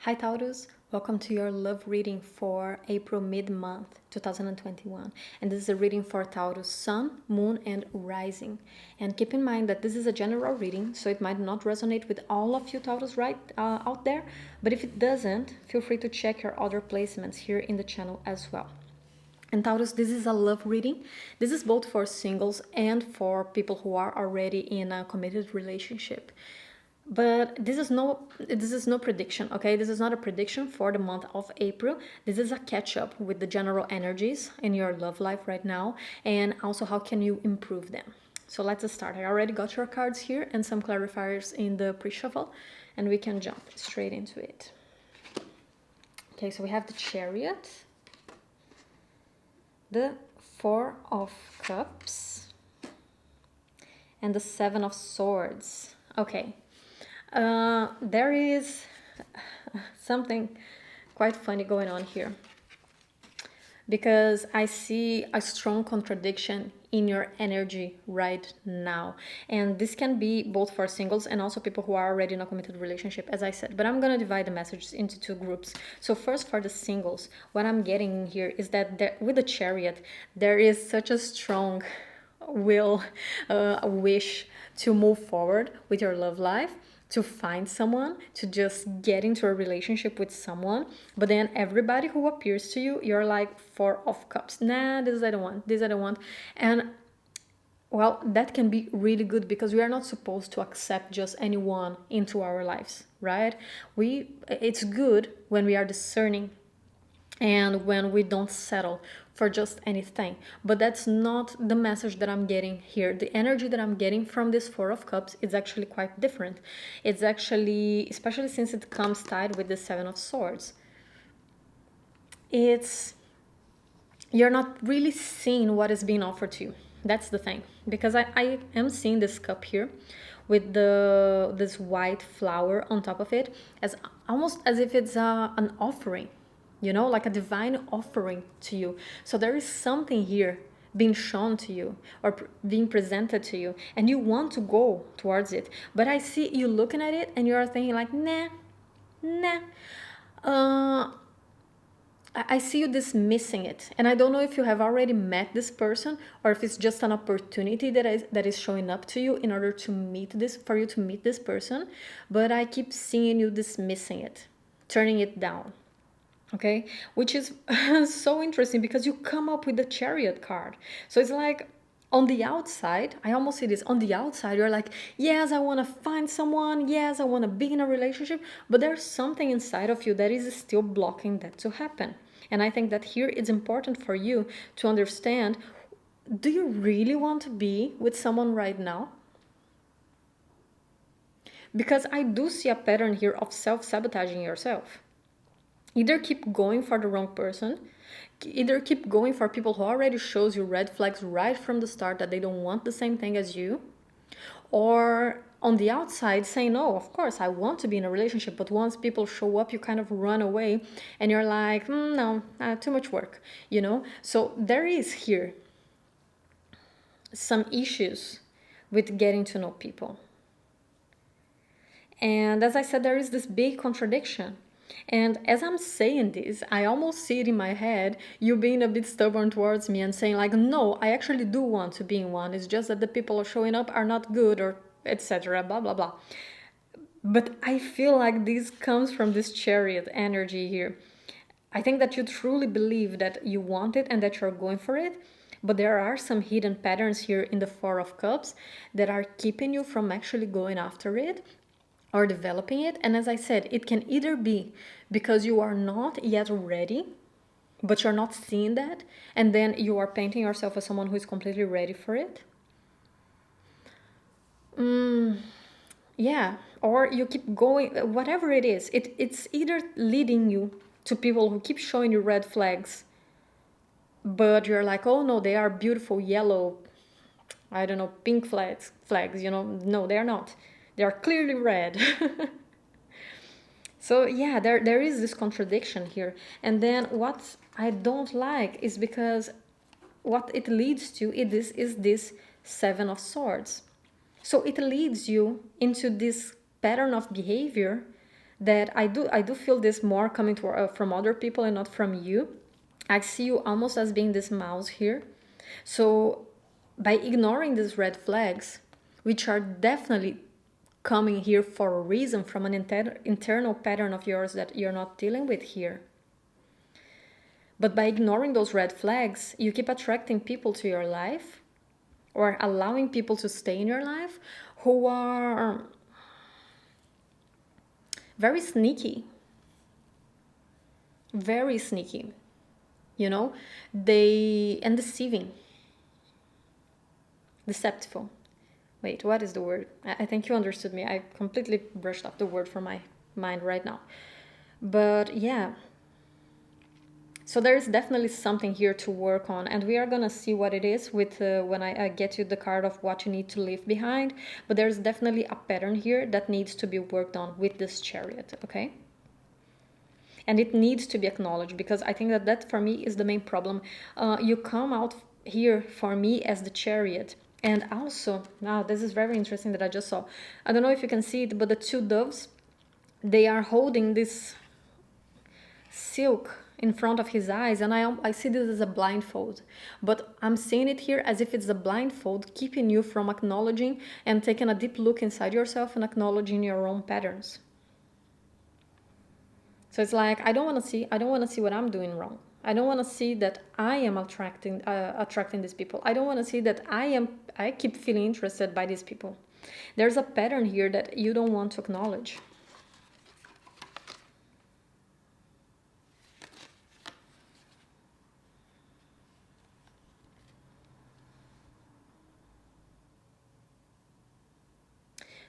Hi Taurus, welcome to your love reading for April mid-month 2021. And this is a reading for Taurus Sun, Moon and Rising. And keep in mind that this is a general reading, so it might not resonate with all of you Taurus out there. But if it doesn't, feel free to check your other placements here in the channel as well. And Taurus, this is a love reading. This is both for singles and for people who are already in a committed relationship. But this is no prediction, okay? This is not a prediction for the month of April. This is a catch up with the general energies in your love life right now, and also how can you improve them. So let's start. I already got your cards here and some clarifiers in the pre-shuffle, and we can jump straight into it. Okay, so we have the Chariot, the Four of Cups, and the Seven of Swords. Okay. There is something quite funny going on here, because I see a strong contradiction in your energy right now, and this can be both for singles and also people who are already in a committed relationship, as I said, but I'm gonna divide the messages into two groups. So first, for the singles, what I'm getting here is that with the Chariot there is such a strong will, a wish to move forward with your love life, to find someone, to just get into a relationship with someone. But then everybody who appears to you, you're like Four of Cups. Nah, this I don't want, this I don't want. And well, that can be really good, because we are not supposed to accept just anyone into our lives, right? It's good when we are discerning and when we don't settle for just anything. But that's not the message that I'm getting here. The energy that I'm getting from this Four of Cups is actually quite different. It's actually, especially since it comes tied with the Seven of Swords, you're not really seeing what is being offered to you. That's the thing. Because I am seeing this cup here with this white flower on top of it, as almost as if it's an offering, like a divine offering to you. So there is something here being shown to you or being presented to you, and you want to go towards it. But I see you looking at it and you're thinking like, nah. I see you dismissing it, and I don't know if you have already met this person or if it's just an opportunity that is showing up to you in order to for you to meet this person. But I keep seeing you dismissing it, turning it down. Okay, which is so interesting, because you come up with the Chariot card. So it's like, on the outside, I almost see this, on the outside you're like, yes, I want to find someone, yes, I want to be in a relationship, but there's something inside of you that is still blocking that to happen. And I think that here it's important for you to understand, do you really want to be with someone right now? Because I do see a pattern here of self-sabotaging yourself. Either keep going for the wrong person, either keep going for people who already shows you red flags right from the start that they don't want the same thing as you, or on the outside say, no, of course I want to be in a relationship, but once people show up you kind of run away and you're like, no, too much work, So there is here some issues with getting to know people. And as I said, there is this big contradiction. And as I'm saying this, I almost see it in my head, you being a bit stubborn towards me and saying like, no, I actually do want to be in one. It's just that the people showing up are not good, or etc. blah, blah, blah. But I feel like this comes from this Chariot energy here. I think that you truly believe that you want it and that you're going for it. But there are some hidden patterns here in the Four of Cups that are keeping you from actually going after it or developing it. And as I said, it can either be because you are not yet ready, but you're not seeing that, and then you are painting yourself as someone who is completely ready for it. Yeah, or you keep going, whatever it is, it's either leading you to people who keep showing you red flags, but you're like, oh no, they are beautiful yellow, I don't know, pink flags, no, they are not. They are clearly red. So yeah, there is this contradiction here. And then what I don't like is because what it leads to is this Seven of Swords. So it leads you into this pattern of behavior that I do feel this more coming from other people and not from you. I see you almost as being this mouse here. So by ignoring these red flags, which are definitely coming here for a reason from an internal pattern of yours that you're not dealing with here. But by ignoring those red flags, you keep attracting people to your life or allowing people to stay in your life who are very sneaky. Very sneaky. You know, and deceiving. Deceptive. Wait, what is the word? I think you understood me. I completely brushed off the word from my mind right now. But yeah. So there's definitely something here to work on, and we are gonna see what it is with when I get you the card of what you need to leave behind. But there's definitely a pattern here that needs to be worked on with this Chariot, okay? And it needs to be acknowledged, because I think that for me is the main problem. You come out here for me as the Chariot. And also, now this is very interesting that I just saw. I don't know if you can see it, but the two doves, they are holding this silk in front of his eyes, and I see this as a blindfold. But I'm seeing it here as if it's a blindfold keeping you from acknowledging and taking a deep look inside yourself and acknowledging your own patterns. So it's like, I don't want to see what I'm doing wrong. I don't want to see that I am attracting these people. I don't want to see that I keep feeling interested by these people. There's a pattern here that you don't want to acknowledge.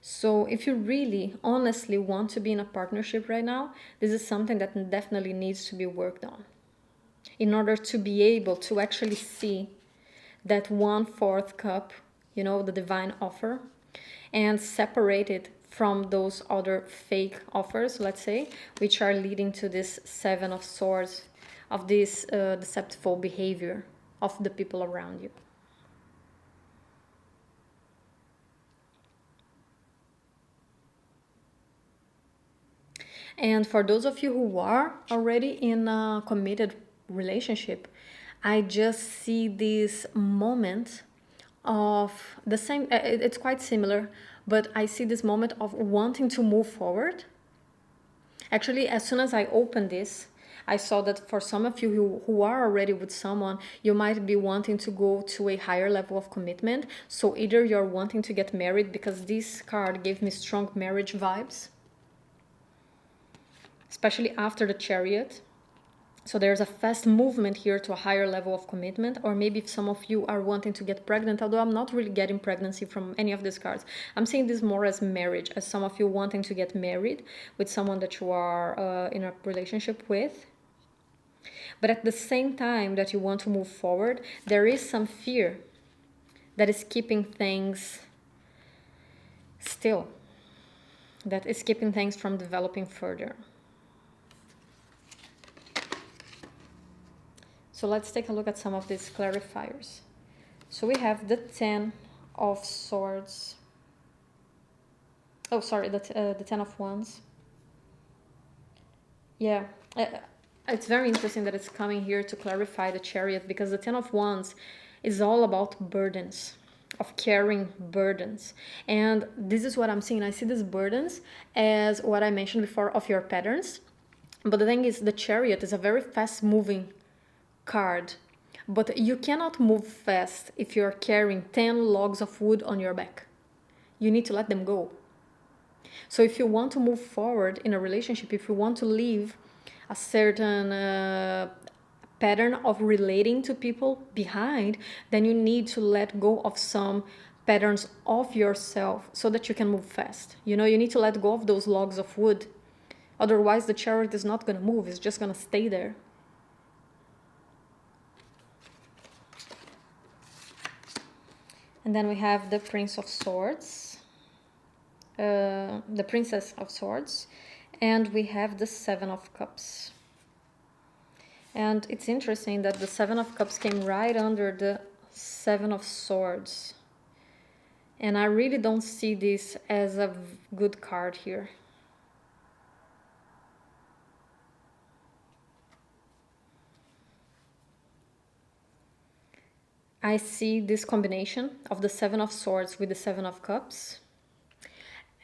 So if you really honestly want to be in a partnership right now, this is something that definitely needs to be worked on in order to be able to actually see that 1/4 cup, the divine offer, and separate it from those other fake offers, let's say, which are leading to this 7 of Swords, of this deceptive behavior of the people around you. And for those of you who are already in a committed relationship, I just see this moment of the same, it's quite similar, but I see this moment of wanting to move forward. Actually, as soon as I opened this, I saw that for some of you who are already with someone, you might be wanting to go to a higher level of commitment. So either you're wanting to get married, because this card gave me strong marriage vibes, especially after the Chariot. So there's a fast movement here to a higher level of commitment. Or maybe if some of you are wanting to get pregnant, although I'm not really getting pregnancy from any of these cards. I'm seeing this more as marriage, as some of you wanting to get married with someone that you are in a relationship with. But at the same time that you want to move forward, there is some fear that is keeping things still, that is keeping things from developing further. So let's take a look at some of these clarifiers. So we have the 10 of Swords. Oh, sorry, the 10 of Wands. Yeah, it's very interesting that it's coming here to clarify the Chariot, because the 10 of Wands is all about burdens, of carrying burdens. And this is what I'm seeing. I see these burdens as what I mentioned before of your patterns. But the thing is, the Chariot is a very fast-moving card. But you cannot move fast if you're carrying 10 logs of wood on your back. You need to let them go. So if you want to move forward in a relationship, if you want to leave a certain pattern of relating to people behind, then you need to let go of some patterns of yourself so that you can move fast. You need to let go of those logs of wood. Otherwise, the Chariot is not going to move. It's just going to stay there. And then we have the Prince of Swords, the Princess of Swords, and we have the 7 of Cups. And it's interesting that the 7 of Cups came right under the 7 of Swords. And I really don't see this as a good card here. I see this combination of the Seven of Swords with the Seven of Cups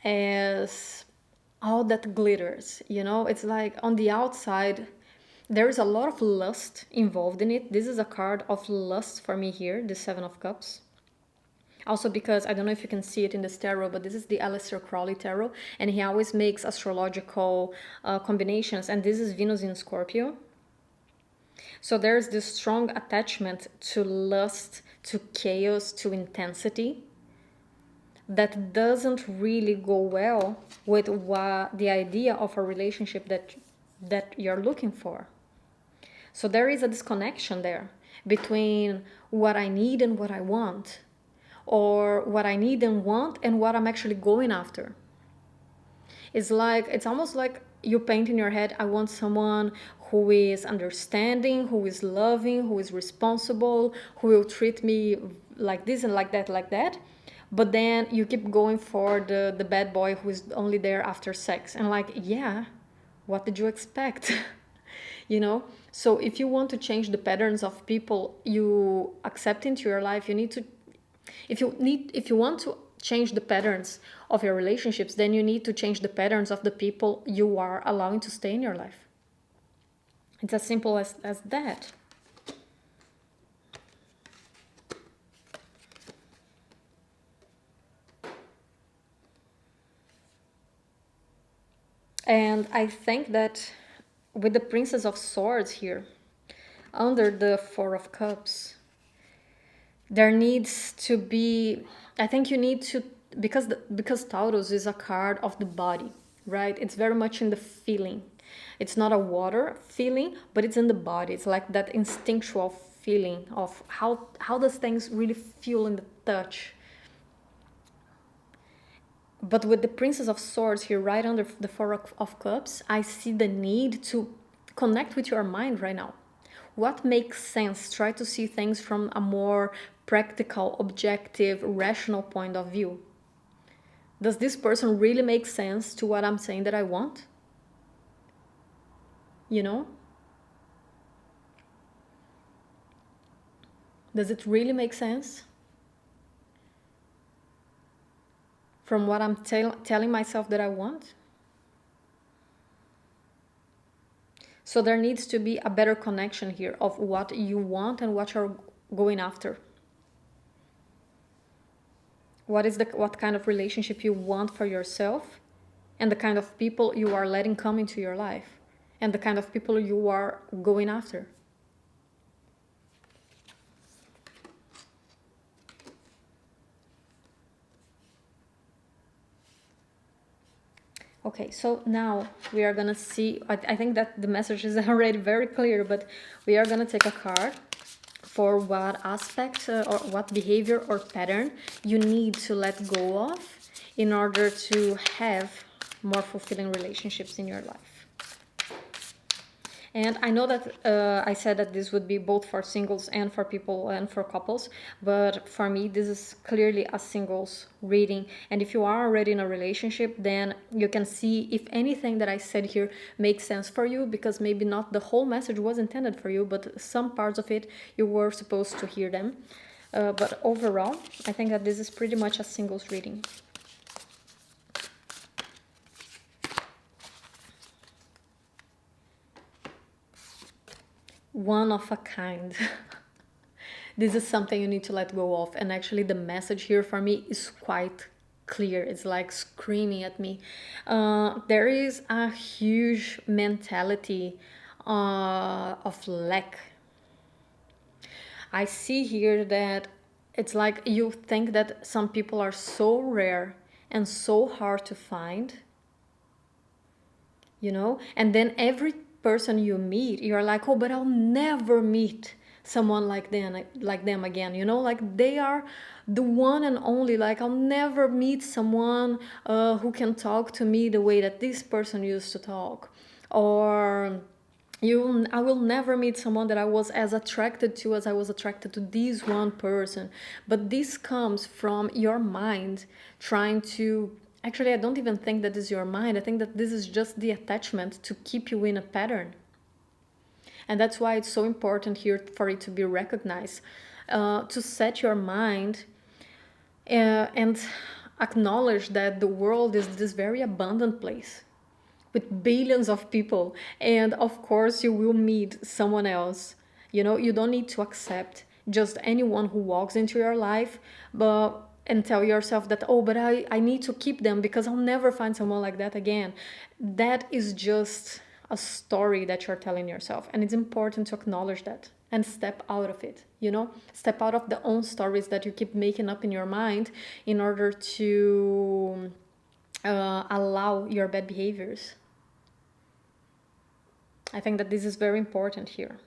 as all that glitters, you know? It's like on the outside, there is a lot of lust involved in it. This is a card of lust for me here, the Seven of Cups. Also because, I don't know if you can see it in this tarot, but this is the Aleister Crowley tarot, and he always makes astrological combinations, and this is Venus in Scorpio. So there's this strong attachment to lust, to chaos, to intensity that doesn't really go well with the idea of a relationship that you're looking for. So there is a disconnection there between what I need and what I want, or what I need and want and what I'm actually going after. It's almost like you paint in your head, I want someone who is understanding, who is loving, who is responsible, who will treat me like this and like that. But then you keep going for the bad boy who is only there after sex. And like, yeah, what did you expect? You know? So if you want to change the patterns of people you accept into your life, you need to, if you want to change the patterns of your relationships, then you need to change the patterns of the people you are allowing to stay in your life. It's as simple as that. And I think that with the Princess of Swords here, under the Four of Cups, there needs to be, I think you need to, because Taurus is a card of the body, right? It's very much in the feeling. It's not a water feeling, but it's in the body. It's like that instinctual feeling of how does things really feel in the touch. But with the Princess of Swords here, right under the Four of Cups, I see the need to connect with your mind right now. What makes sense? Try to see things from a more practical, objective, rational point of view. Does this person really make sense to what I'm saying that I want? You know? Does it really make sense? From what I'm telling myself that I want? So there needs to be a better connection here of what you want and what you're going after. What kind of relationship you want for yourself, and the kind of people you are letting come into your life, and the kind of people you are going after. Okay, so now we are gonna see, I think that the message is already very clear, but we are gonna take a card for what aspect or what behavior or pattern you need to let go of in order to have more fulfilling relationships in your life. And I know that I said that this would be both for singles and for people and for couples, but for me this is clearly a singles reading. And if you are already in a relationship, then you can see if anything that I said here makes sense for you, because maybe not the whole message was intended for you, but some parts of it you were supposed to hear them. But overall, I think that this is pretty much a singles reading. One of a kind. This is something you need to let go of, and actually the message here for me is quite clear. It's like screaming at me. There is a huge mentality of lack. I see here that it's like you think that some people are so rare and so hard to find, you know, and then every person you meet, you're like, oh, but I'll never meet someone like them again, you know, like they are the one and only. Like I'll never meet someone who can talk to me the way that this person used to talk, or I will never meet someone that I was as attracted to as I was attracted to this one person. But this comes from your mind trying to, actually I don't even think that is your mind. I think that this is just the attachment to keep you in a pattern. And that's why it's so important here for it to be recognized. to set your mind and acknowledge that the world is this very abundant place with billions of people, and of course you will meet someone else. You know, you don't need to accept just anyone who walks into your life, but and tell yourself that, oh, but I need to keep them because I'll never find someone like that again. That is just a story that you're telling yourself, and it's important to acknowledge that and step out of it. You know, step out of the own stories that you keep making up in your mind in order to allow your bad behaviors. I think that this is very important here.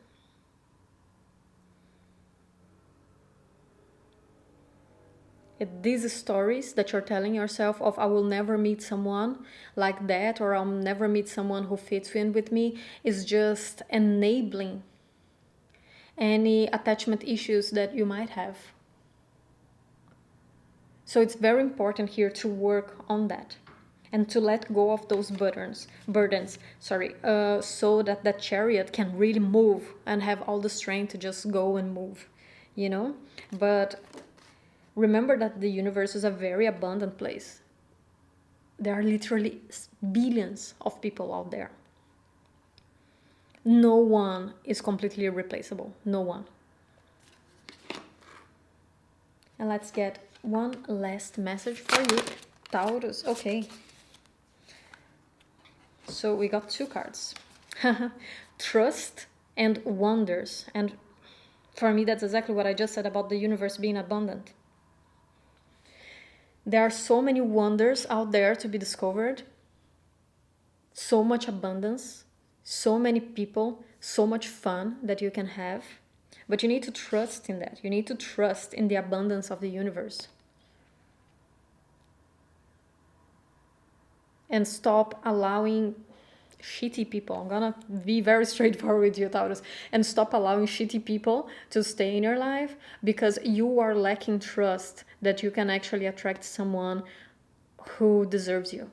These stories that you're telling yourself of, I will never meet someone like that, or I'll never meet someone who fits in with me, is just enabling any attachment issues that you might have. So it's very important here to work on that and to let go of those burdens, so that that chariot can really move and have all the strength to just go and move, you know. But remember that the universe is a very abundant place. There are literally billions of people out there. No one is completely replaceable. No one. And let's get one last message for you, Taurus. Okay. So we got 2 cards. Trust and wonders. And for me, that's exactly what I just said about the universe being abundant. There are so many wonders out there to be discovered. So much abundance. So many people. So much fun that you can have. But you need to trust in that. You need to trust in the abundance of the universe. And stop allowing shitty people. I'm gonna be very straightforward with you, Taurus. And stop allowing shitty people to stay in your life, because you are lacking trust that you can actually attract someone who deserves you.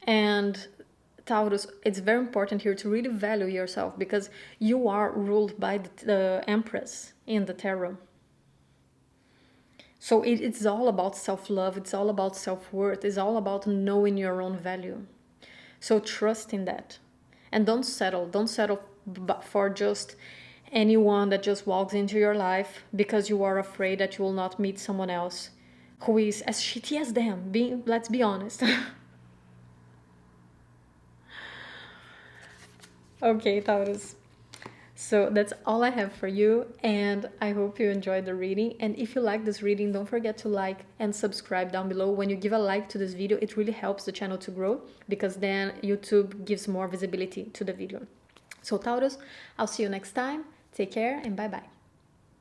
And Taurus, it's very important here to really value yourself, because you are ruled by the Empress in the tarot. So it's all about self-love, it's all about self-worth, it's all about knowing your own value. So trust in that. And don't settle for just anyone that just walks into your life because you are afraid that you will not meet someone else who is as shitty as them. Let's be honest. Okay, Taurus. So that's all I have for you, and I hope you enjoyed the reading. And if you like this reading, don't forget to like and subscribe down below. When you give a like to this video, it really helps the channel to grow, because then YouTube gives more visibility to the video. So Taurus, I'll see you next time. Take care and bye-bye.